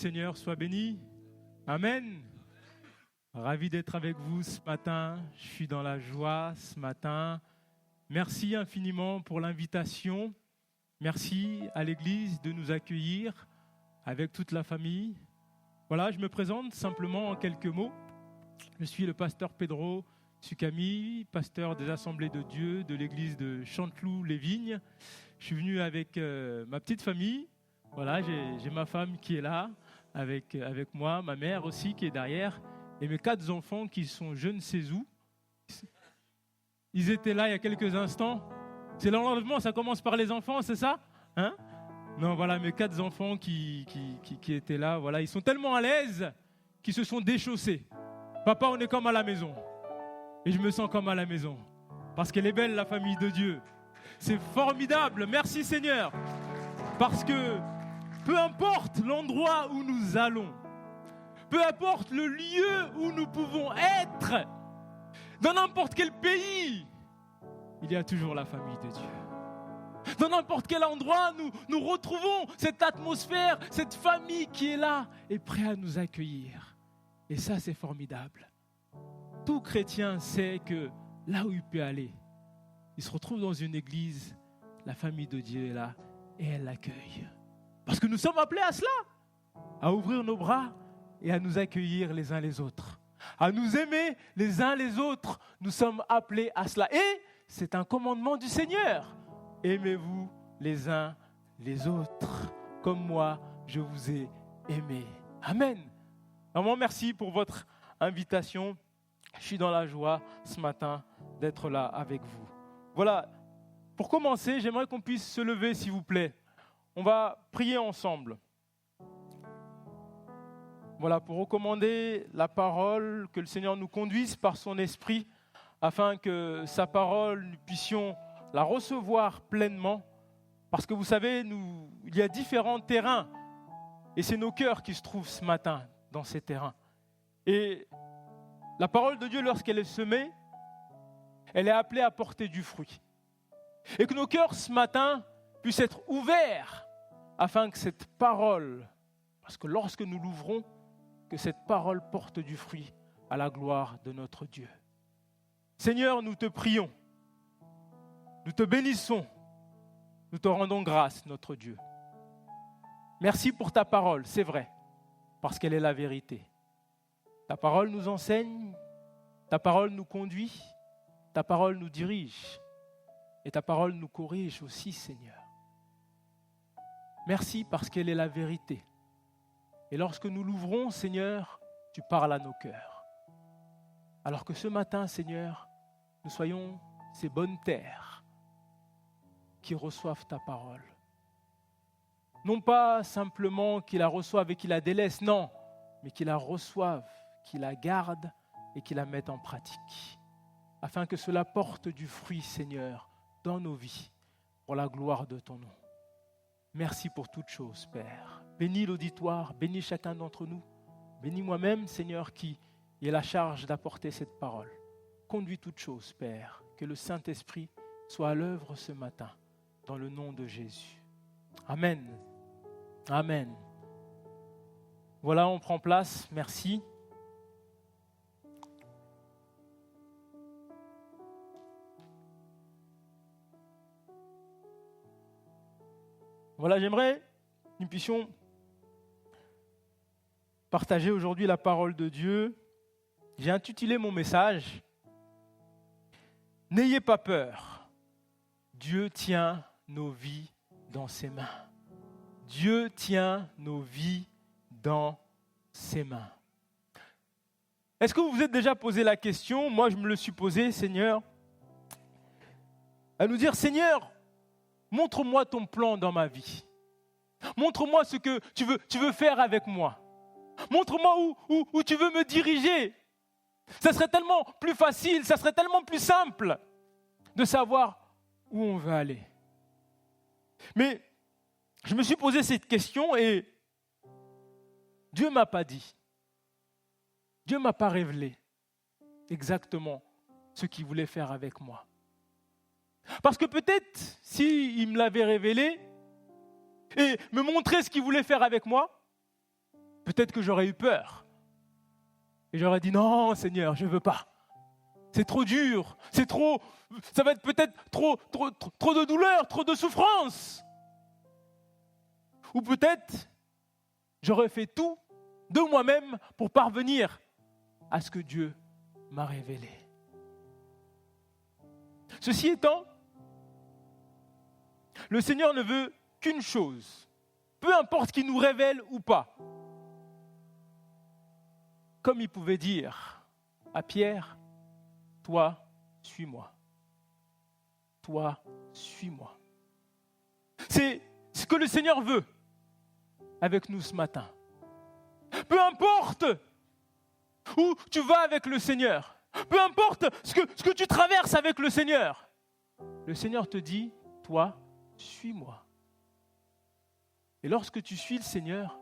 Seigneur soit béni. Amen. Ravi d'être avec vous ce matin. Je suis dans la joie ce matin. Merci infiniment pour l'invitation. Merci à l'Église de nous accueillir avec toute la famille. Voilà, je me présente simplement en quelques mots. Je suis le pasteur Pedro Sucami, pasteur des Assemblées de Dieu de l'Église de Chanteloup-les-Vignes. Je suis venu avec ma petite famille. Voilà, j'ai ma femme qui est là avec moi, ma mère aussi qui est derrière, et mes 4 enfants qui sont je ne sais où. Ils étaient là il y a quelques instants. C'est l'enlèvement, ça commence par les enfants, c'est ça, hein? Non, voilà, mes 4 enfants qui étaient là, voilà, ils sont tellement à l'aise qu'ils se sont déchaussés. Papa, on est comme à la maison. Et je me sens comme à la maison. Parce qu'elle est belle, la famille de Dieu. C'est formidable, merci Seigneur. Parce que peu importe l'endroit où nous allons, peu importe le lieu où nous pouvons être, dans n'importe quel pays, il y a toujours la famille de Dieu. Dans n'importe quel endroit, nous retrouvons cette atmosphère, cette famille qui est là et prête à nous accueillir. Et ça, c'est formidable. Tout chrétien sait que là où il peut aller, il se retrouve dans une église, la famille de Dieu est là et elle l'accueille. Parce que nous sommes appelés à cela, à ouvrir nos bras et à nous accueillir les uns les autres, à nous aimer les uns les autres. Nous sommes appelés à cela. Et c'est un commandement du Seigneur. Aimez-vous les uns les autres, comme moi je vous ai aimé. Amen. Vraiment, merci pour votre invitation. Je suis dans la joie ce matin d'être là avec vous. Voilà, pour commencer, j'aimerais qu'on puisse se lever, s'il vous plaît. On va prier ensemble. Voilà, pour recommander la parole, que le Seigneur nous conduise par son esprit, afin que sa parole, nous puissions la recevoir pleinement. Parce que vous savez, il y a différents terrains, et c'est nos cœurs qui se trouvent ce matin dans ces terrains. Et la parole de Dieu, lorsqu'elle est semée, elle est appelée à porter du fruit. Et que nos cœurs ce matin puissent être ouverts afin que cette parole, parce que lorsque nous l'ouvrons, que cette parole porte du fruit à la gloire de notre Dieu. Seigneur, nous te prions, nous te bénissons, nous te rendons grâce, notre Dieu. Merci pour ta parole, c'est vrai, parce qu'elle est la vérité. Ta parole nous enseigne, ta parole nous conduit, ta parole nous dirige et ta parole nous corrige aussi, Seigneur. Merci parce qu'elle est la vérité. Et lorsque nous l'ouvrons, Seigneur, tu parles à nos cœurs. Alors que ce matin, Seigneur, nous soyons ces bonnes terres qui reçoivent ta parole. Non pas simplement qu'ils la reçoivent et qu'ils la délaissent, non, mais qu'ils la reçoivent, qu'ils la gardent et qu'ils la mettent en pratique. Afin que cela porte du fruit, Seigneur, dans nos vies, pour la gloire de ton nom. Merci pour toutes choses, Père. Bénis l'auditoire, bénis chacun d'entre nous. Bénis moi-même, Seigneur, qui ai la charge d'apporter cette parole. Conduis toutes choses, Père. Que le Saint-Esprit soit à l'œuvre ce matin, dans le nom de Jésus. Amen. Amen. Voilà, on prend place. Merci. Voilà, j'aimerais que nous puissions partager aujourd'hui la parole de Dieu. J'ai intitulé mon message « N'ayez pas peur, Dieu tient nos vies dans ses mains. » Dieu tient nos vies dans ses mains. Est-ce que vous vous êtes déjà posé la question? Moi, je me le suis posé, Seigneur, à nous dire « Seigneur, montre-moi ton plan dans ma vie. Montre-moi ce que tu veux faire avec moi. Montre-moi où tu veux me diriger. » Ça serait tellement plus facile, ça serait tellement plus simple de savoir où on veut aller. Mais je me suis posé cette question et Dieu ne m'a pas dit. Dieu ne m'a pas révélé exactement ce qu'il voulait faire avec moi. Parce que peut-être, s'il me l'avait révélé et me montrer ce qu'il voulait faire avec moi, peut-être que j'aurais eu peur. Et j'aurais dit, non, Seigneur, je ne veux pas. C'est trop dur, ça va être peut-être trop de douleur, trop de souffrance. Ou peut-être, j'aurais fait tout de moi-même pour parvenir à ce que Dieu m'a révélé. Ceci étant, le Seigneur ne veut qu'une chose, peu importe qu'il nous révèle ou pas. Comme il pouvait dire à Pierre, toi, suis-moi. Toi, suis-moi. C'est ce que le Seigneur veut avec nous ce matin. Peu importe où tu vas avec le Seigneur, peu importe ce que tu traverses avec le Seigneur te dit, toi, suis-moi. Et lorsque tu suis le Seigneur,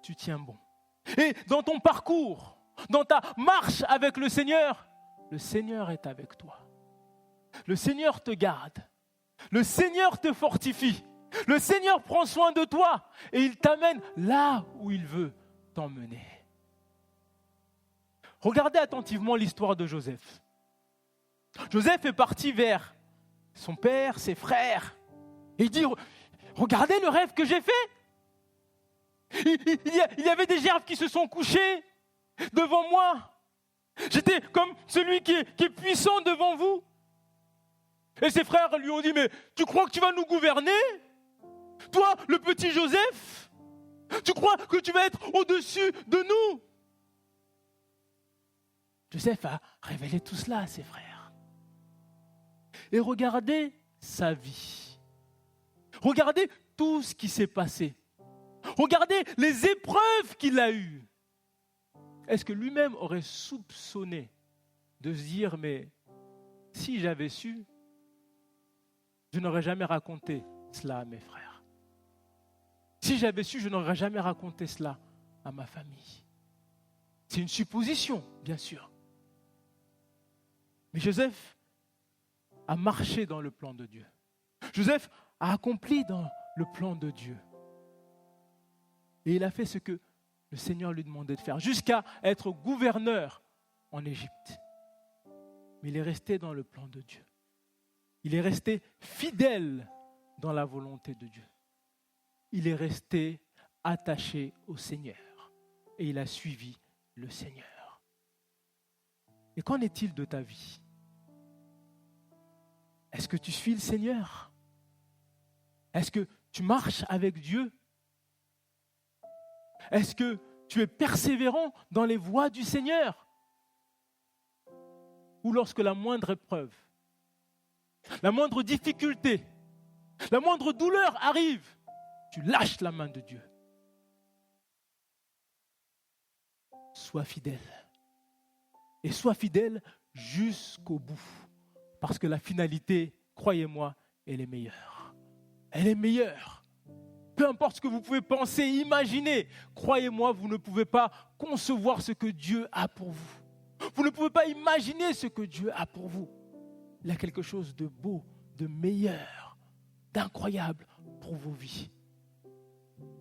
tu tiens bon. Et dans ton parcours, dans ta marche avec le Seigneur est avec toi. Le Seigneur te garde. Le Seigneur te fortifie. Le Seigneur prend soin de toi et il t'amène là où il veut t'emmener. Regardez attentivement l'histoire de Joseph. Joseph est parti vers son père, ses frères. Et il dit, regardez le rêve que j'ai fait. Il y avait des gerbes qui se sont couchées devant moi. J'étais comme celui qui est puissant devant vous. Et ses frères lui ont dit, mais tu crois que tu vas nous gouverner ? Toi, le petit Joseph, tu crois que tu vas être au-dessus de nous ? Joseph a révélé tout cela à ses frères. Et regardez sa vie. Regardez tout ce qui s'est passé. Regardez les épreuves qu'il a eues. Est-ce que lui-même aurait soupçonné de se dire, mais si j'avais su, je n'aurais jamais raconté cela à mes frères. Si j'avais su, je n'aurais jamais raconté cela à ma famille. C'est une supposition, bien sûr. Mais Joseph a marché dans le plan de Dieu. Joseph a accompli dans le plan de Dieu. Et il a fait ce que le Seigneur lui demandait de faire, jusqu'à être gouverneur en Égypte. Mais il est resté dans le plan de Dieu. Il est resté fidèle dans la volonté de Dieu. Il est resté attaché au Seigneur. Et il a suivi le Seigneur. Et qu'en est-il de ta vie ? Est-ce que tu suis le Seigneur ? Est-ce que tu marches avec Dieu ? Est-ce que tu es persévérant dans les voies du Seigneur ? Ou lorsque la moindre épreuve, la moindre difficulté, la moindre douleur arrive, tu lâches la main de Dieu. Sois fidèle. Et sois fidèle jusqu'au bout. Parce que la finalité, croyez-moi, elle est meilleure. Elle est meilleure. Peu importe ce que vous pouvez penser, imaginer, croyez-moi, vous ne pouvez pas concevoir ce que Dieu a pour vous. Vous ne pouvez pas imaginer ce que Dieu a pour vous. Il a quelque chose de beau, de meilleur, d'incroyable pour vos vies.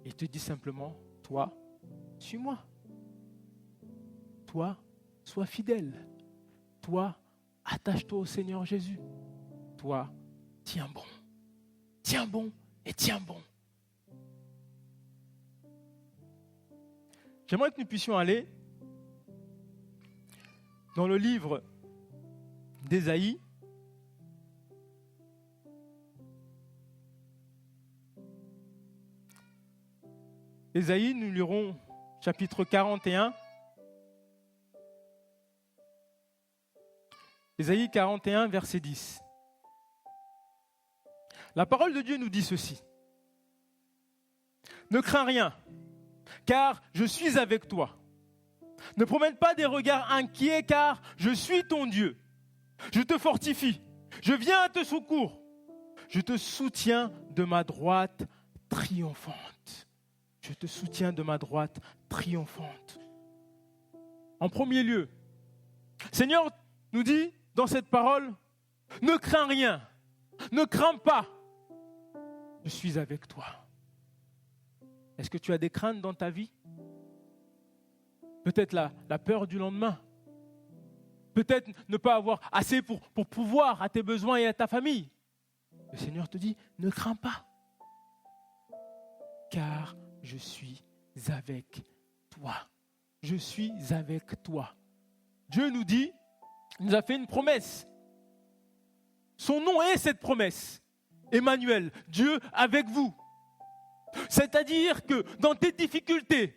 Il te dit simplement, toi, suis-moi. Toi, sois fidèle. Toi, attache-toi au Seigneur Jésus. Toi, tiens bon. Tiens bon et tiens bon. J'aimerais que nous puissions aller dans le livre d'Ésaïe. Ésaïe, nous lirons chapitre 41. Ésaïe 41, verset 10. La parole de Dieu nous dit ceci. Ne crains rien, car je suis avec toi. Ne promène pas des regards inquiets, car je suis ton Dieu. Je te fortifie, je viens à te secours. Je te soutiens de ma droite triomphante. Je te soutiens de ma droite triomphante. En premier lieu, Seigneur nous dit dans cette parole, ne crains rien, ne crains pas, je suis avec toi. Est-ce que tu as des craintes dans ta vie ? Peut-être la peur du lendemain. Peut-être ne pas avoir assez pour pouvoir à tes besoins et à ta famille. Le Seigneur te dit, ne crains pas, car je suis avec toi. Je suis avec toi. Dieu nous dit, il nous a fait une promesse. Son nom est cette promesse. Emmanuel, Dieu avec vous. C'est-à-dire que dans tes difficultés,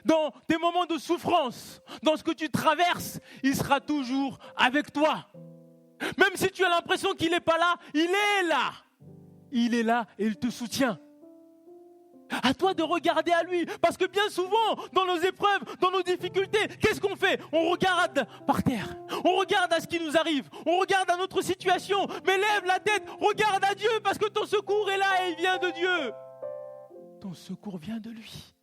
dans tes moments de souffrance, dans ce que tu traverses, il sera toujours avec toi. Même si tu as l'impression qu'il n'est pas là, il est là. Il est là et il te soutient. À toi de regarder à lui, parce que bien souvent, dans nos épreuves, dans nos difficultés, qu'est-ce qu'on fait? On regarde par terre, on regarde à ce qui nous arrive, on regarde à notre situation, mais lève la tête, regarde à Dieu, parce que ton secours est là et il vient de Dieu. Ton secours vient de lui.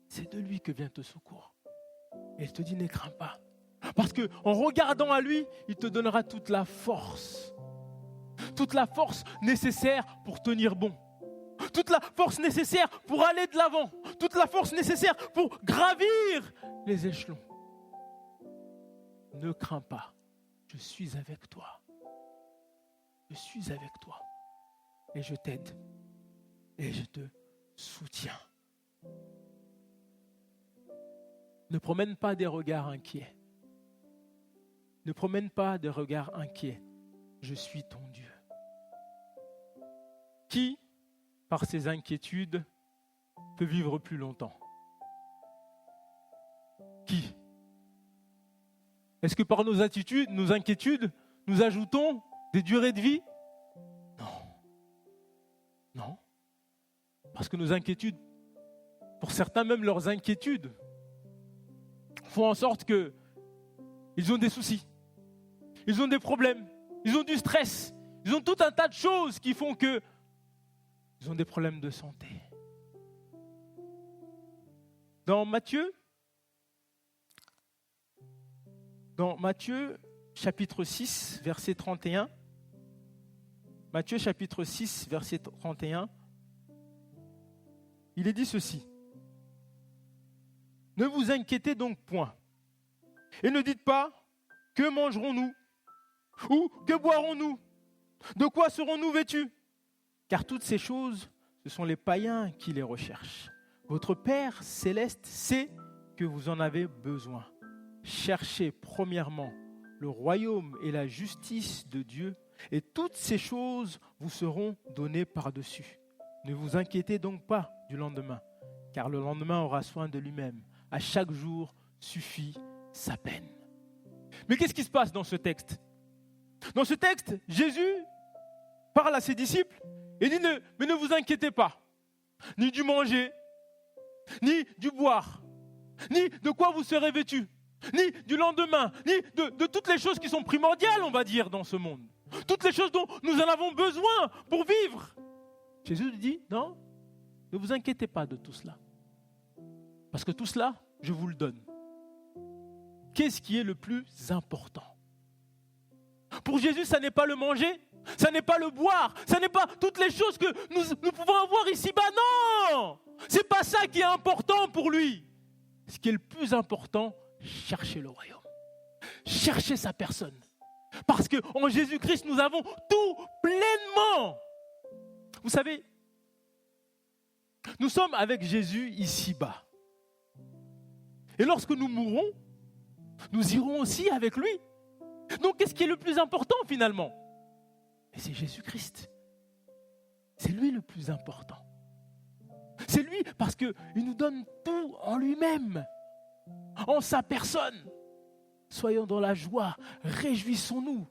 C'est de lui que vient ton secours. Et il te dit, ne crains pas. Parce qu'en regardant à lui, il te donnera toute la force nécessaire pour tenir bon. Toute la force nécessaire pour aller de l'avant. Toute la force nécessaire pour gravir les échelons. Ne crains pas, je suis avec toi. Je suis avec toi. Et je t'aide. Et je te soutiens. Ne promène pas des regards inquiets. Ne promène pas des regards inquiets. Je suis ton Dieu. Qui, par ses inquiétudes, peut vivre plus longtemps? Qui? Est-ce que par nos attitudes, nos inquiétudes, nous ajoutons des durées de vie? Non. Parce que nos inquiétudes, pour certains même leurs inquiétudes, font en sorte qu'ils ont des soucis, ils ont des problèmes, ils ont du stress, ils ont tout un tas de choses qui font qu'ils ont des problèmes de santé. Dans Matthieu chapitre 6, verset 31, Matthieu chapitre 6, verset 31, il est dit ceci. Ne vous inquiétez donc point, et ne dites pas, que mangerons-nous? Ou que boirons-nous? De quoi serons-nous vêtus? Car toutes ces choses, ce sont les païens qui les recherchent. Votre Père céleste sait que vous en avez besoin. Cherchez premièrement le royaume et la justice de Dieu, et toutes ces choses vous seront données par-dessus. Ne vous inquiétez donc pas du lendemain, car le lendemain aura soin de lui-même. À chaque jour suffit sa peine. Mais qu'est-ce qui se passe dans ce texte? Dans ce texte, Jésus parle à ses disciples et dit mais ne vous inquiétez pas, ni du manger, ni du boire, ni de quoi vous serez vêtus, ni du lendemain, ni de toutes les choses qui sont primordiales, on va dire, dans ce monde. Toutes les choses dont nous en avons besoin pour vivre. Jésus dit, non, ne vous inquiétez pas de tout cela. Parce que tout cela, je vous le donne. Qu'est-ce qui est le plus important? Pour Jésus, ça n'est pas le manger, ça n'est pas le boire, ça n'est pas toutes les choses que nous pouvons avoir ici-bas. Non! C'est pas ça qui est important pour lui. Ce qui est le plus important, chercher le royaume. Chercher sa personne. Parce qu'en Jésus-Christ, nous avons tout pleinement. Vous savez, nous sommes avec Jésus ici-bas. Et lorsque nous mourrons, nous irons aussi avec lui. Donc, qu'est-ce qui est le plus important finalement? Et c'est Jésus-Christ. C'est lui le plus important. C'est lui parce qu'il nous donne tout en lui-même, en sa personne. Soyons dans la joie, réjouissons-nous,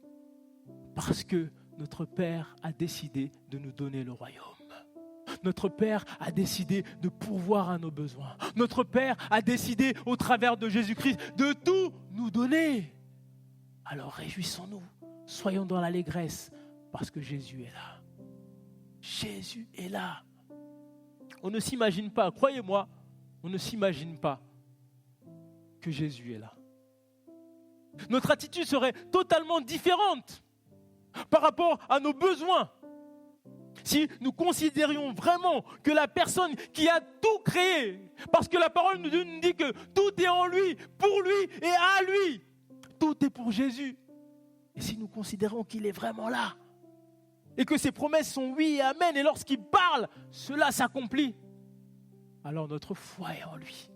parce que notre Père a décidé de nous donner le royaume. Notre Père a décidé de pourvoir à nos besoins. Notre Père a décidé, au travers de Jésus-Christ, de tout nous donner. Alors réjouissons-nous, soyons dans l'allégresse, parce que Jésus est là. Jésus est là. On ne s'imagine pas, croyez-moi, on ne s'imagine pas que Jésus est là. Notre attitude serait totalement différente par rapport à nos besoins si nous considérions vraiment que la personne qui a tout créé, parce que la parole nous dit que tout est en lui, pour lui et à lui, tout est pour Jésus. Et si nous considérons qu'il est vraiment là, et que ses promesses sont oui et amen, et lorsqu'il parle, cela s'accomplit, alors notre foi est en lui.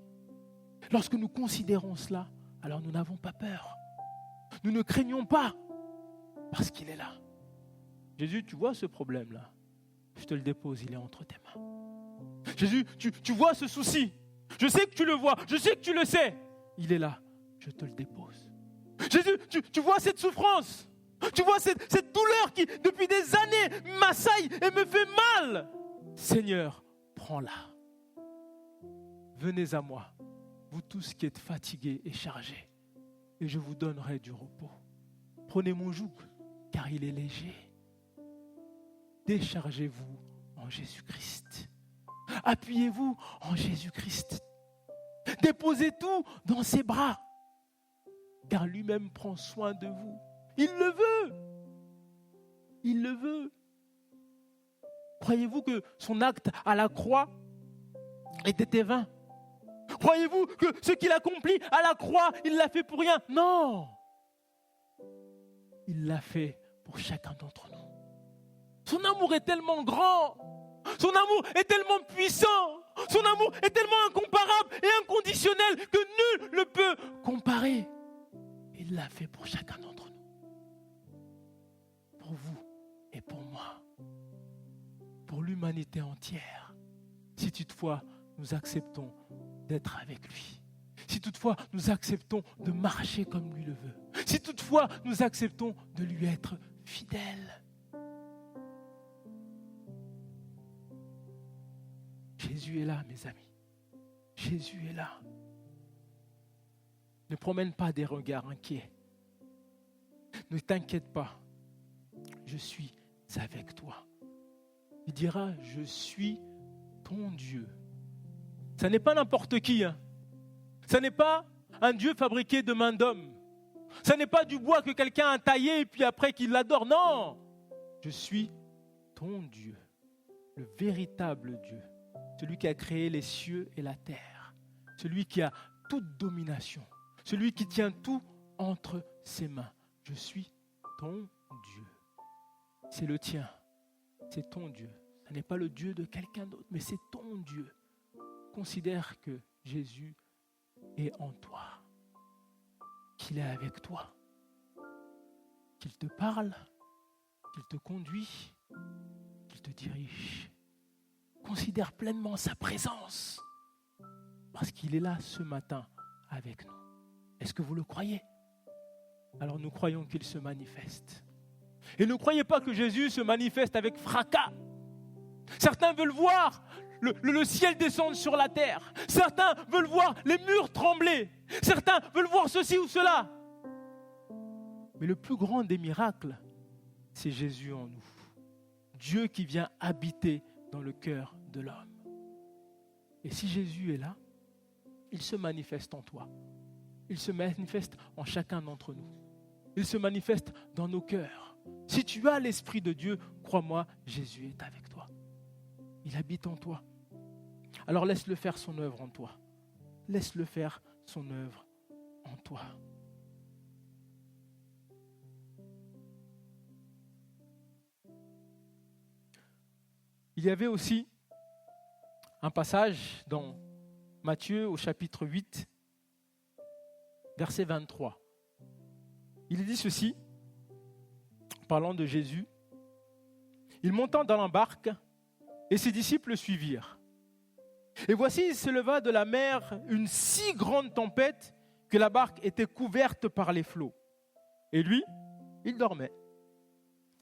Lorsque nous considérons cela, alors nous n'avons pas peur. Nous ne craignons pas, parce qu'il est là. Jésus, tu vois ce problème-là? Je te le dépose, il est entre tes mains. Jésus, tu vois ce souci? Je sais que tu le vois, je sais que tu le sais. Il est là, je te le dépose. Jésus, tu vois cette souffrance? Tu vois cette douleur qui, depuis des années, m'assaille et me fait mal? Seigneur, prends-la. Venez à moi, vous tous qui êtes fatigués et chargés, et je vous donnerai du repos. Prenez mon joug, car il est léger. Déchargez-vous en Jésus-Christ. Appuyez-vous en Jésus-Christ. Déposez tout dans ses bras, car lui-même prend soin de vous. Il le veut. Il le veut. Croyez-vous que son acte à la croix était vain? Croyez-vous que ce qu'il accomplit à la croix, il l'a fait pour rien? Non. Il l'a fait pour chacun d'entre nous. Son amour est tellement grand. Son amour est tellement puissant. Son amour est tellement incomparable et inconditionnel que nul ne peut comparer. Il l'a fait pour chacun d'entre nous. Pour vous et pour moi. Pour l'humanité entière. Si toutefois nous acceptons d'être avec lui. Si toutefois nous acceptons de marcher comme lui le veut. Si toutefois nous acceptons de lui être fidèles. Jésus est là, mes amis. Jésus est là. Ne promène pas des regards inquiets. Ne t'inquiète pas. Je suis avec toi. Il dira, je suis ton Dieu. Ça n'est pas n'importe qui. Ça n'est pas un Dieu fabriqué de main d'homme. Ça n'est pas du bois que quelqu'un a taillé et puis après qu'il l'adore. Non. Je suis ton Dieu. Le véritable Dieu. Celui qui a créé les cieux et la terre. Celui qui a toute domination. Celui qui tient tout entre ses mains. Je suis ton Dieu. C'est le tien. C'est ton Dieu. Ce n'est pas le Dieu de quelqu'un d'autre, mais c'est ton Dieu. Considère que Jésus est en toi. Qu'il est avec toi. Qu'il te parle. Qu'il te conduit. Qu'il te dirige. Considère pleinement sa présence. Parce qu'il est là ce matin avec nous. Est-ce que vous le croyez? Alors nous croyons qu'il se manifeste. Et ne croyez pas que Jésus se manifeste avec fracas. Certains veulent voir le ciel descendre sur la terre. Certains veulent voir les murs trembler. Certains veulent voir ceci ou cela. Mais le plus grand des miracles, c'est Jésus en nous. Dieu qui vient habiter dans le cœur de l'homme. Et si Jésus est là, il se manifeste en toi. Il se manifeste en chacun d'entre nous. Il se manifeste dans nos cœurs. Si tu as l'Esprit de Dieu, crois-moi, Jésus est avec toi. Il habite en toi. Alors laisse-le faire son œuvre en toi. Laisse-le faire son œuvre en toi. Il y avait aussi un passage dans Matthieu au chapitre 8, verset 23. Il dit ceci, parlant de Jésus. Il monta dans la barque et ses disciples le suivirent. Et voici, il se leva de la mer une si grande tempête que la barque était couverte par les flots. Et lui, il dormait.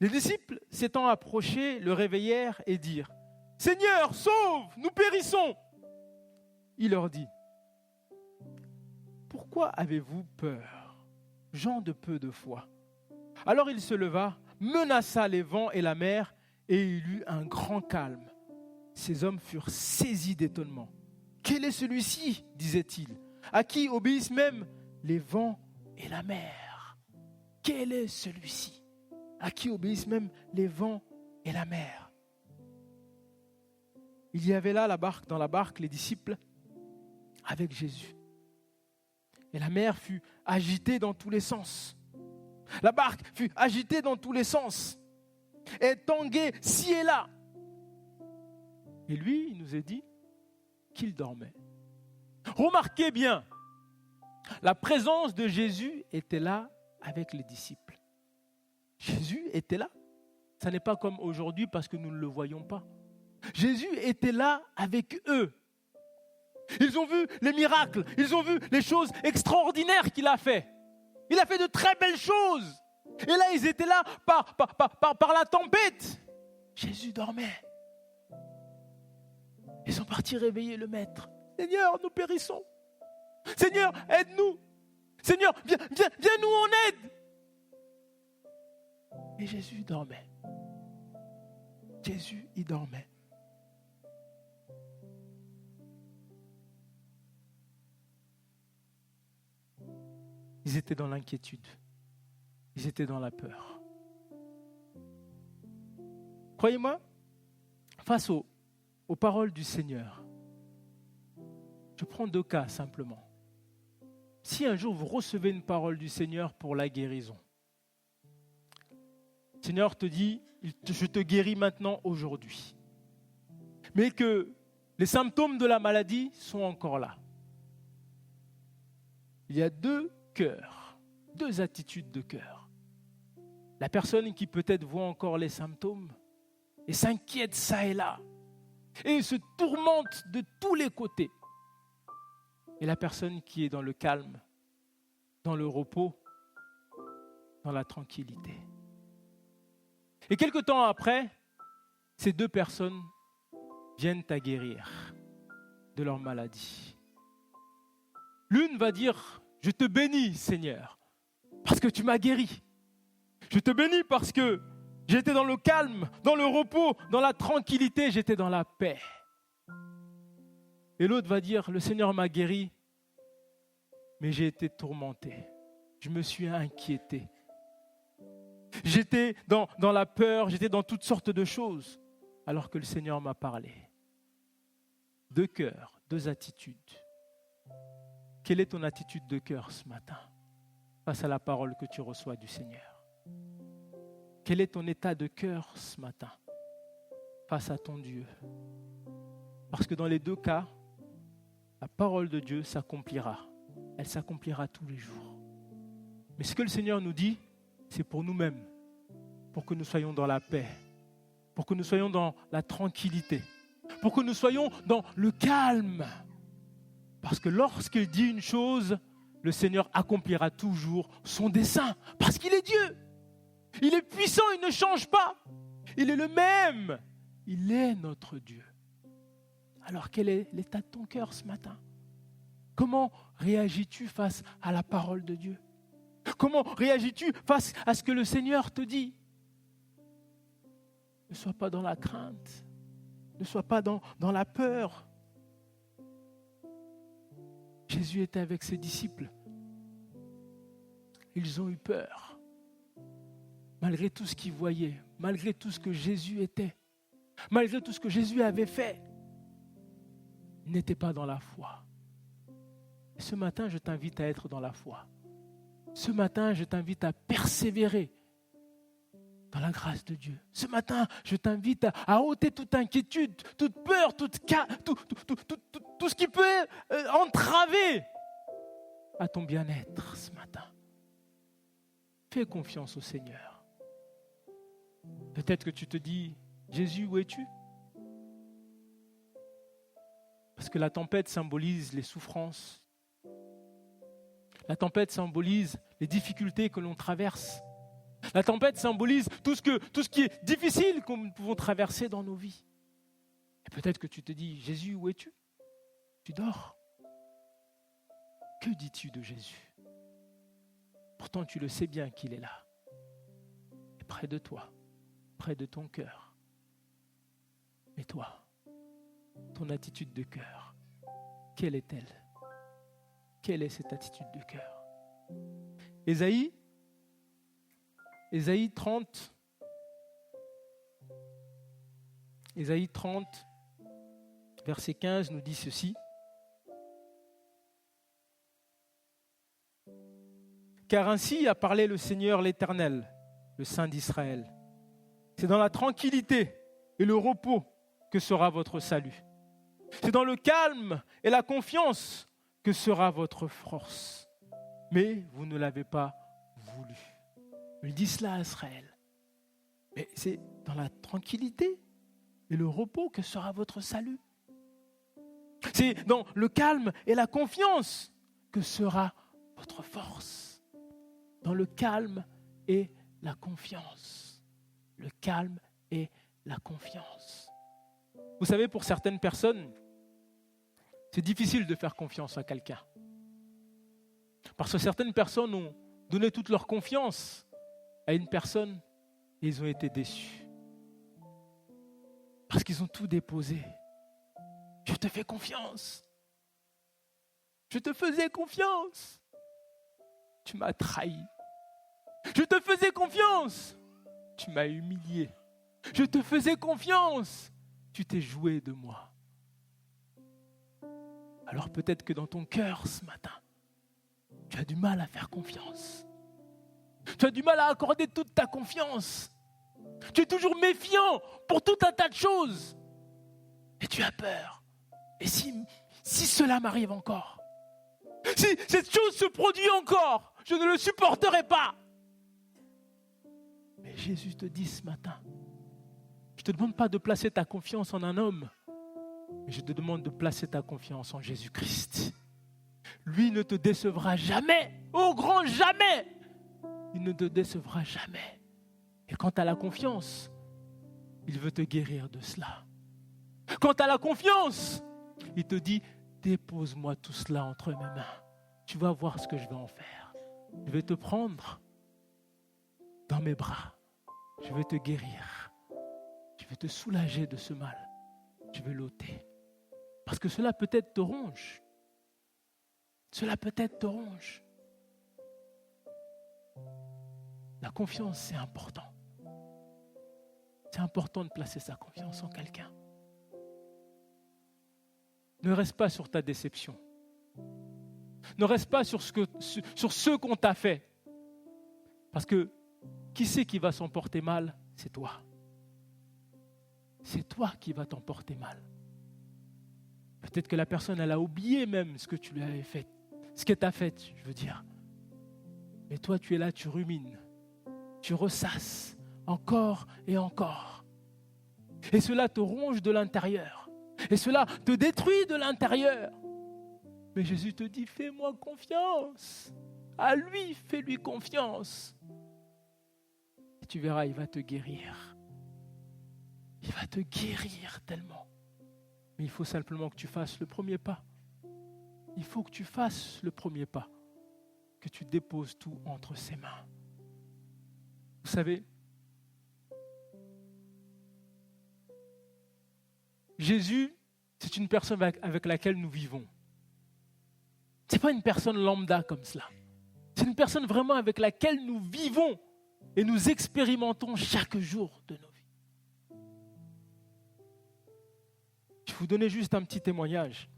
Les disciples, s'étant approchés, le réveillèrent et dirent « Seigneur, sauve, nous périssons !» Il leur dit « Pourquoi avez-vous peur, gens de peu de foi ?» Alors il se leva, menaça les vents et la mer, et il eut un grand calme. Ces hommes furent saisis d'étonnement. « Quel est celui-ci » disaient-ils, « à qui obéissent même les vents et la mer ?» Quel est celui-ci à qui obéissent même les vents et la mer? il y avait là dans la barque les disciples avec Jésus. Et la mer fut agitée dans tous les sens. La barque fut agitée dans tous les sens. Et tanguait ci et là. Et lui, il nous est dit qu'il dormait. Remarquez bien, la présence de Jésus était là avec les disciples. Jésus était là. Ça n'est pas comme aujourd'hui parce que nous ne le voyons pas. Jésus était là avec eux. Ils ont vu les miracles, ils ont vu les choses extraordinaires qu'il a fait. Il a fait de très belles choses. Et là, ils étaient là par la tempête. Jésus dormait. Ils sont partis réveiller le maître. Seigneur, nous périssons. Seigneur, aide-nous. Seigneur, viens nous en aide. Et Jésus dormait. Jésus, il dormait. Ils étaient dans l'inquiétude. Ils étaient dans la peur. Croyez-moi, face aux paroles du Seigneur, je prends 2 cas simplement. Si un jour vous recevez une parole du Seigneur pour la guérison, le Seigneur te dit, je te guéris maintenant aujourd'hui, mais que les symptômes de la maladie sont encore là. Il y a 2 cœurs, 2 attitudes de cœur. La personne qui peut-être voit encore les symptômes et s'inquiète ça et là et se tourmente de tous les côtés. Et la personne qui est dans le calme, dans le repos, dans la tranquillité. Et quelque temps après, ces 2 personnes viennent à guérir de leur maladie. L'une va dire, je te bénis Seigneur, parce que tu m'as guéri. Je te bénis parce que j'étais dans le calme, dans le repos, dans la tranquillité, j'étais dans la paix. Et l'autre va dire, le Seigneur m'a guéri, mais j'ai été tourmenté. Je me suis inquiété. J'étais dans la peur, j'étais dans toutes sortes de choses, alors que le Seigneur m'a parlé. 2 cœurs, 2 attitudes. Quelle est ton attitude de cœur ce matin face à la parole que tu reçois du Seigneur? Quel est ton état de cœur ce matin face à ton Dieu? Parce que dans les 2 cas, la parole de Dieu s'accomplira. Elle s'accomplira tous les jours. Mais ce que le Seigneur nous dit, c'est pour nous-mêmes, pour que nous soyons dans la paix, pour que nous soyons dans la tranquillité, pour que nous soyons dans le calme. Parce que lorsqu'il dit une chose, le Seigneur accomplira toujours son dessein, parce qu'il est Dieu. Il est puissant, il ne change pas. Il est le même. Il est notre Dieu. Alors quel est l'état de ton cœur ce matin? Comment réagis-tu face à la parole de Dieu? Comment réagis-tu face à ce que le Seigneur te dit? Ne sois pas dans la crainte. Ne sois pas dans la peur. Jésus était avec ses disciples. Ils ont eu peur. Malgré tout ce qu'ils voyaient, malgré tout ce que Jésus était, malgré tout ce que Jésus avait fait, ils n'étaient pas dans la foi. Et ce matin, je t'invite à être dans la foi. Ce matin, je t'invite à persévérer dans la grâce de Dieu. Ce matin, je t'invite à ôter toute inquiétude, toute peur, tout ce qui peut entraver à ton bien-être ce matin. Fais confiance au Seigneur. Peut-être que tu te dis, Jésus, où es-tu? Parce que la tempête symbolise les souffrances. La tempête symbolise les difficultés que l'on traverse. La tempête symbolise tout ce qui est difficile que nous pouvons traverser dans nos vies. Et peut-être que tu te dis, Jésus, où es-tu? Tu dors. Que dis-tu de Jésus? Pourtant, tu le sais bien qu'il est là. Et près de toi, près de ton cœur. Et toi, ton attitude de cœur, quelle est-elle? Quelle est cette attitude de cœur? Ésaïe 30, verset 15 nous dit ceci. Car ainsi a parlé le Seigneur l'Éternel, le Saint d'Israël. C'est dans la tranquillité et le repos que sera votre salut. C'est dans le calme et la confiance que sera votre force. Mais vous ne l'avez pas voulu. Il dit cela à Israël. Mais c'est dans la tranquillité et le repos que sera votre salut. C'est dans le calme et la confiance que sera votre force. Dans le calme et la confiance. Le calme et la confiance. Vous savez, pour certaines personnes, c'est difficile de faire confiance à quelqu'un. Parce que certaines personnes ont donné toute leur confiance à une personne et ils ont été déçus. Parce qu'ils ont tout déposé. Je te fais confiance. Je te faisais confiance. Tu m'as trahi. Je te faisais confiance. Tu m'as humilié. Je te faisais confiance. Tu t'es joué de moi. Alors peut-être que dans ton cœur ce matin, tu as du mal à faire confiance. Tu as du mal à accorder toute ta confiance. Tu es toujours méfiant pour tout un tas de choses. Et tu as peur. Et si cela m'arrive encore, si cette chose se produit encore, je ne le supporterai pas. Mais Jésus te dit ce matin, je ne te demande pas de placer ta confiance en un homme, mais je te demande de placer ta confiance en Jésus-Christ. Lui ne te décevra jamais, au grand jamais. Il ne te décevra jamais. Et quant à la confiance, il veut te guérir de cela. Quant à la confiance, il te dit, dépose-moi tout cela entre mes mains. Tu vas voir ce que je vais en faire. Je vais te prendre dans mes bras. Je vais te guérir. Je vais te soulager de ce mal. Je vais l'ôter. Parce que cela peut-être te ronge. Cela peut-être te ronge. La confiance, c'est important. C'est important de placer sa confiance en quelqu'un. Ne reste pas sur ta déception. Ne reste pas sur ce qu'on t'a fait. Parce que qui c'est qui va s'en porter mal? C'est toi. C'est toi qui vas t'en porter mal. Peut-être que la personne, elle a oublié même ce que tu lui avais fait. Ce qu'elle t'a fait, je veux dire. Mais toi, tu es là, tu rumines. Tu ressasses encore et encore. Et cela te ronge de l'intérieur. Et cela te détruit de l'intérieur. Mais Jésus te dit, fais-moi confiance. À lui, fais-lui confiance. Et tu verras, il va te guérir. Il va te guérir tellement. Mais il faut simplement que tu fasses le premier pas. Il faut que tu fasses le premier pas. Que tu déposes tout entre ses mains. Vous savez, Jésus, c'est une personne avec laquelle nous vivons. Ce n'est pas une personne lambda comme cela. C'est une personne vraiment avec laquelle nous vivons et nous expérimentons chaque jour de nos vies. Je vais vous donner juste un petit témoignage.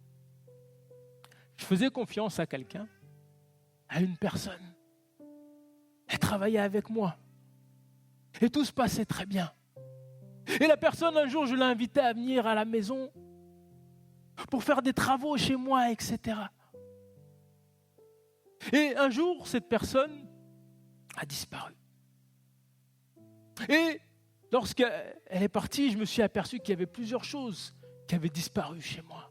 Je faisais confiance à quelqu'un, à une personne. Elle travaillait avec moi. Et tout se passait très bien. Et la personne, un jour, je l'ai invitée à venir à la maison pour faire des travaux chez moi, etc. Et un jour, cette personne a disparu. Et lorsqu'elle est partie, je me suis aperçu qu'il y avait plusieurs choses qui avaient disparu chez moi.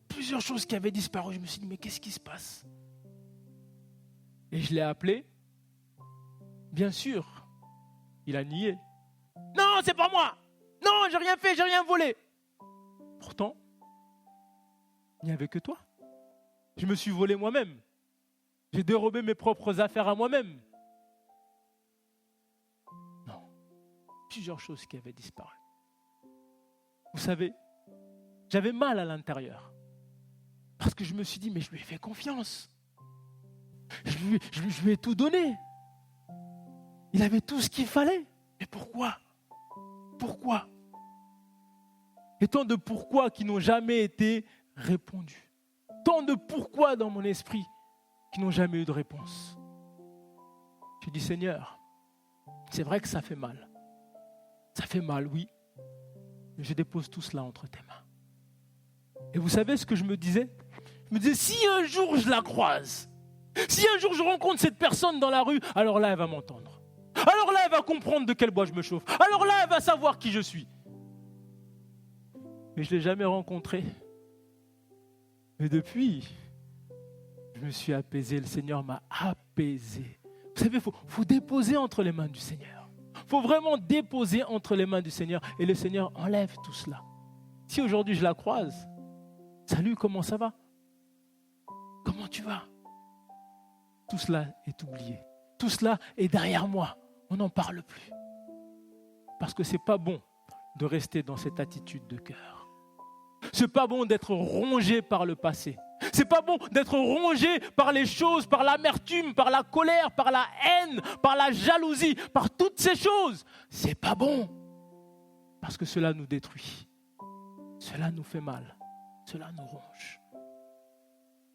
Plusieurs choses qui avaient disparu. Je me suis dit, mais qu'est-ce qui se passe? Et je l'ai appelé. Bien sûr, il a nié. Non, c'est pas moi. Non, j'ai rien fait, j'ai rien volé. Pourtant, il n'y avait que toi. Je me suis volé moi-même. J'ai dérobé mes propres affaires à moi-même. Non. Plusieurs choses qui avaient disparu. Vous savez, j'avais mal à l'intérieur. Parce que je me suis dit, mais je lui ai fait confiance. Je lui ai tout donné. Il avait tout ce qu'il fallait. Mais pourquoi? Pourquoi? Et tant de pourquoi qui n'ont jamais été répondus. Tant de pourquoi dans mon esprit qui n'ont jamais eu de réponse. J'ai dit, Seigneur, c'est vrai que ça fait mal. Ça fait mal, oui. Mais je dépose tout cela entre tes mains. Et vous savez ce que je me disais? Je me disais, si un jour je la croise, si un jour je rencontre cette personne dans la rue, alors là, elle va m'entendre. Alors là, elle va comprendre de quel bois je me chauffe. Alors là, elle va savoir qui je suis. Mais je ne l'ai jamais rencontrée. Mais depuis, je me suis apaisé. Le Seigneur m'a apaisé. Vous savez, il faut déposer entre les mains du Seigneur. Il faut vraiment déposer entre les mains du Seigneur. Et le Seigneur enlève tout cela. Si aujourd'hui je la croise, salut, comment ça va? Comment tu vas? Tout cela est oublié. Tout cela est derrière moi. On n'en parle plus. Parce que ce n'est pas bon de rester dans cette attitude de cœur. Ce n'est pas bon d'être rongé par le passé. Ce n'est pas bon d'être rongé par les choses, par l'amertume, par la colère, par la haine, par la jalousie, par toutes ces choses. Ce n'est pas bon. Parce que cela nous détruit. Cela nous fait mal. Cela nous ronge.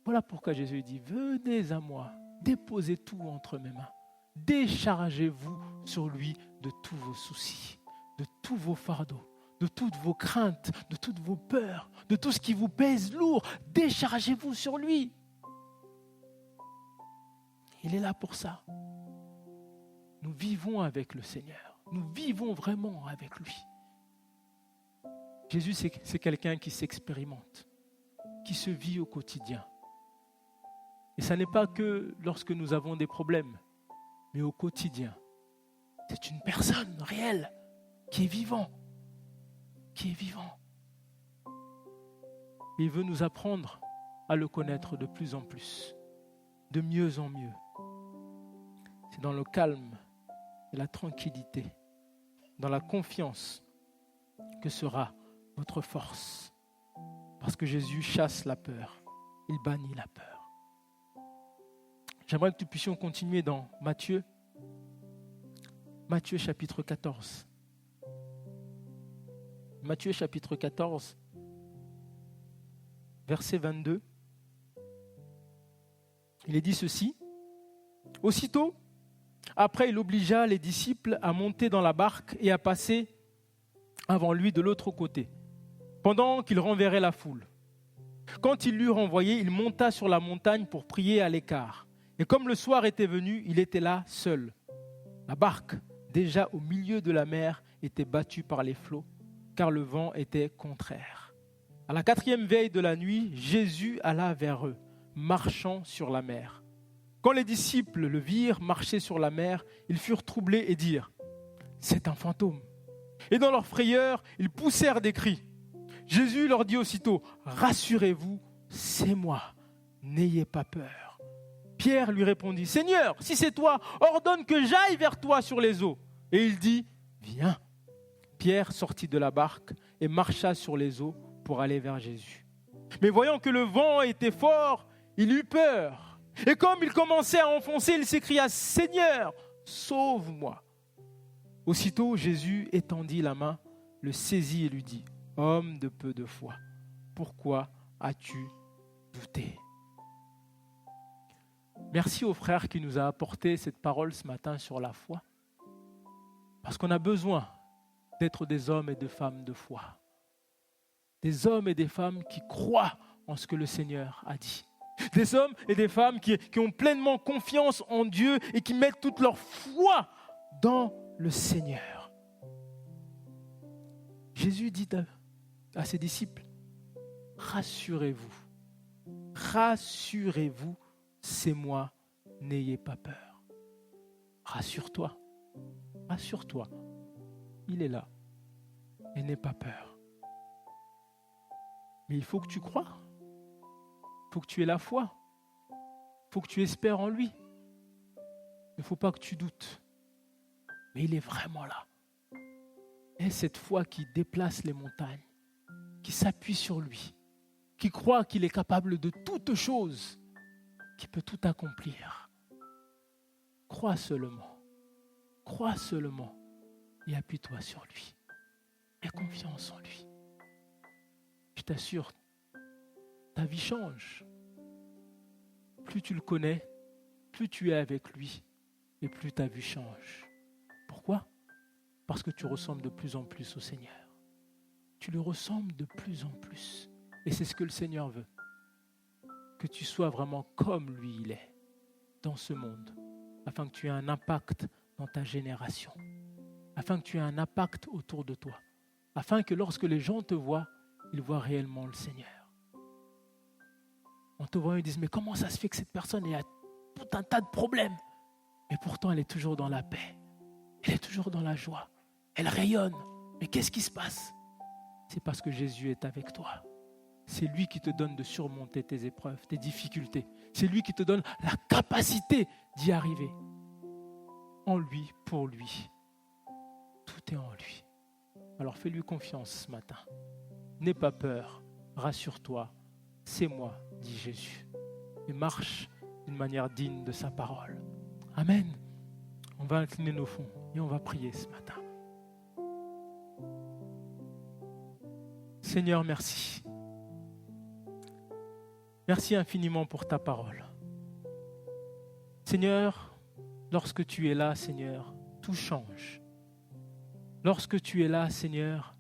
Voilà pourquoi Jésus dit, venez à moi, déposez tout entre mes mains. Déchargez-vous sur lui de tous vos soucis, de tous vos fardeaux, de toutes vos craintes, de toutes vos peurs, de tout ce qui vous pèse lourd. Déchargez-vous sur lui. Il est là pour ça. Nous vivons avec le Seigneur. Nous vivons vraiment avec lui. Jésus, c'est quelqu'un qui s'expérimente, qui se vit au quotidien. Et ça n'est pas que lorsque nous avons des problèmes, mais au quotidien. C'est une personne réelle qui est vivant. Qui est vivant. Et il veut nous apprendre à le connaître de plus en plus, de mieux en mieux. C'est dans le calme et la tranquillité, dans la confiance que sera votre force. Parce que Jésus chasse la peur, il bannit la peur. J'aimerais que nous puissions continuer dans Matthieu chapitre 14. Matthieu chapitre 14, verset 22. Il est dit ceci. Aussitôt, après il obligea les disciples à monter dans la barque et à passer avant lui de l'autre côté, pendant qu'il renverrait la foule. Quand il l'eut renvoyé, il monta sur la montagne pour prier à l'écart. Et comme le soir était venu, il était là seul. La barque, déjà au milieu de la mer, était battue par les flots, car le vent était contraire. À la 4e veille de la nuit, Jésus alla vers eux, marchant sur la mer. Quand les disciples le virent marcher sur la mer, ils furent troublés et dirent « C'est un fantôme !» Et dans leur frayeur, ils poussèrent des cris. Jésus leur dit aussitôt « Rassurez-vous, c'est moi, n'ayez pas peur. » Pierre lui répondit « Seigneur, si c'est toi, ordonne que j'aille vers toi sur les eaux. » Et il dit « Viens. » Pierre sortit de la barque et marcha sur les eaux pour aller vers Jésus. Mais voyant que le vent était fort, il eut peur. Et comme il commençait à enfoncer, il s'écria « Seigneur, sauve-moi !» Aussitôt, Jésus étendit la main, le saisit et lui dit « Homme de peu de foi, pourquoi as-tu douté ?» Merci au frère qui nous a apporté cette parole ce matin sur la foi. Parce qu'on a besoin d'être des hommes et des femmes de foi. Des hommes et des femmes qui croient en ce que le Seigneur a dit. Des hommes et des femmes qui ont pleinement confiance en Dieu et qui mettent toute leur foi dans le Seigneur. Jésus dit à ses disciples, rassurez-vous, rassurez-vous, c'est moi, n'ayez pas peur. Rassure-toi, rassure-toi, il est là et n'aie pas peur. Mais il faut que tu crois, il faut que tu aies la foi, il faut que tu espères en lui. Il ne faut pas que tu doutes, mais il est vraiment là. Et cette foi qui déplace les montagnes, qui s'appuie sur lui, qui croit qu'il est capable de toutes choses, qui peut tout accomplir. Crois seulement et appuie-toi sur lui. Aie confiance en lui. t'assure, ta vie change. Plus tu le connais, plus tu es avec lui et plus ta vie change. Pourquoi? Parce que tu ressembles de plus en plus au Seigneur. Tu le ressembles de plus en plus. Et c'est ce que le Seigneur veut. Que tu sois vraiment comme lui il est dans ce monde, afin que tu aies un impact dans ta génération, afin que tu aies un impact autour de toi, afin que lorsque les gens te voient, ils voient réellement le Seigneur. En te voyant, ils disent, mais comment ça se fait que cette personne a tout un tas de problèmes, et pourtant elle est toujours dans la paix, elle est toujours dans la joie, elle rayonne. Mais qu'est-ce qui se passe? C'est parce que Jésus est avec toi. C'est lui qui te donne de surmonter tes épreuves, tes difficultés. C'est lui qui te donne la capacité d'y arriver. En lui, pour lui. Tout est en lui. Alors fais-lui confiance ce matin. N'aie pas peur, rassure-toi. C'est moi, dit Jésus. Et marche d'une manière digne de sa parole. Amen. On va incliner nos fronts et on va prier ce matin. Seigneur, merci. Merci infiniment pour ta parole. Seigneur, lorsque tu es là, Seigneur, tout change. Lorsque tu es là, Seigneur,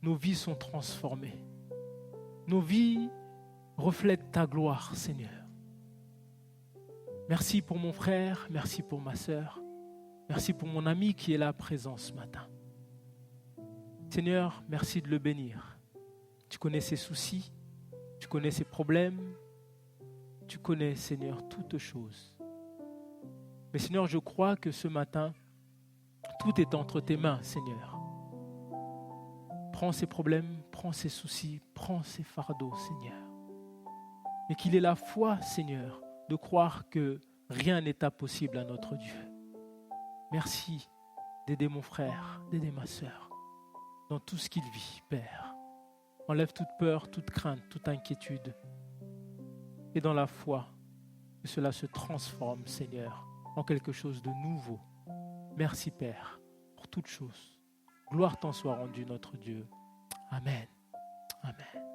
nos vies sont transformées. Nos vies reflètent ta gloire, Seigneur. Merci pour mon frère, merci pour ma sœur, merci pour mon ami qui est là présent ce matin. Seigneur, merci de le bénir. Tu connais ses soucis, tu connais ses problèmes, tu connais, Seigneur, toutes choses. Mais Seigneur, je crois que ce matin, tout est entre tes mains, Seigneur. Prends ses problèmes, prends ses soucis, prends ses fardeaux, Seigneur. Et qu'il ait la foi, Seigneur, de croire que rien n'est impossible à notre Dieu. Merci d'aider mon frère, d'aider ma sœur dans tout ce qu'il vit, Père. Enlève toute peur, toute crainte, toute inquiétude. Et dans la foi, que cela se transforme, Seigneur, en quelque chose de nouveau. Merci, Père, pour toutes choses. Gloire t'en soit rendue, notre Dieu. Amen. Amen.